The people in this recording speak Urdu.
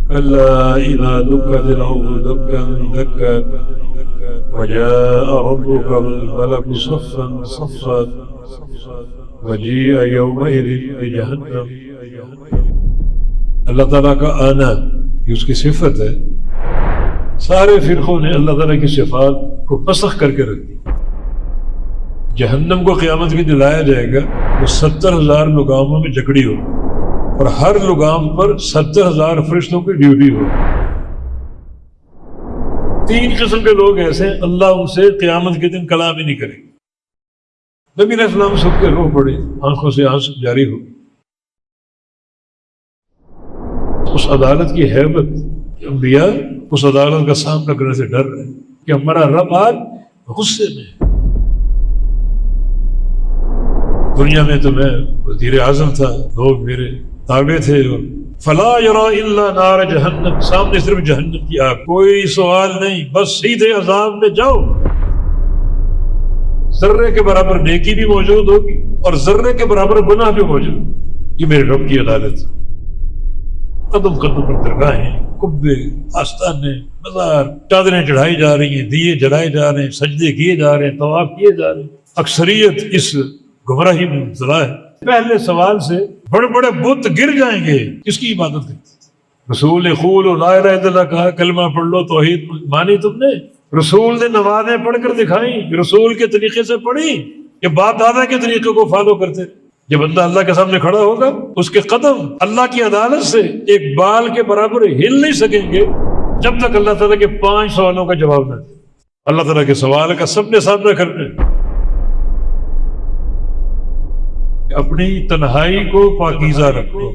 كلا إذا دكت الأرض دكا دكا وجاء ربك والملك صفا صفا وجيء يومئذ بجهنم. اللہ تعالیٰ کا آنا یہ اس کی صفت ہے. سارے فرقوں نے اللہ تعالیٰ کی صفات کو فسخ کر کے رکھ دی. جہنم کو قیامت کے دن لایا جائے گا، وہ 70,000 لگاموں میں جکڑی ہو اور ہر لگام پر 70,000 فرشتوں کی ڈیوٹی ہو. 3 قسم کے لوگ ایسے ہیں اللہ ان سے قیامت کے دن کلام ہی نہیں کرے گا. نبی علیہ السلام سب کے رو پڑے، آنکھوں سے آنسو جاری ہو. اس عدالت کی ہیبت، انبیاء اس عدالت کا سامنا کرنے سے ڈر رہے کہ ہمارا رب آج غصے میں ہے. دنیا میں تو میں وزیر اعظم تھا، لوگ میرے تابع تھے، اور فلا یری الا نار جہنم، سامنے صرف جہنم کی آگ، کوئی سوال نہیں، بس سیدھے عذاب میں جاؤ. ذرے کے برابر نیکی بھی موجود ہوگی اور ذرے کے برابر گناہ بھی موجود. یہ میرے رب کی عدالت. قدم قدم پر درگاہیں، قبے، آستانے، مزار، چادریں چڑھائی جا رہی ہیں، دیے جلائے جا رہے ہیں، سجدے کیے جا رہے ہیں، طواف کیے جا رہے ہیں. اکثریت اس گمراہی میں مبتلا ہے. پہلے سوال سے بڑے بڑے بت گر جائیں گے، کس کی عبادت کرتے؟ رسول قول لا الہ الا اللہ کہا، کلمہ پڑھ لو، توحید مانی تم نے. رسول نے نمازیں پڑھ کر دکھائیں، رسول کے طریقے سے پڑھی کہ باپ دادا کے طریقے کو فالو کرتے. جب بندہ اللہ کے سامنے کھڑا ہوگا، اس کے قدم اللہ کی عدالت سے ایک بال کے برابر ہل نہیں سکیں گے جب تک اللہ تعالیٰ کے 5 سوالوں کا جواب نہ دے. اللہ تعالیٰ کے سوال کا سب نے سامنا کرنا ہے. اپنی تنہائی کو پاکیزہ رکھو.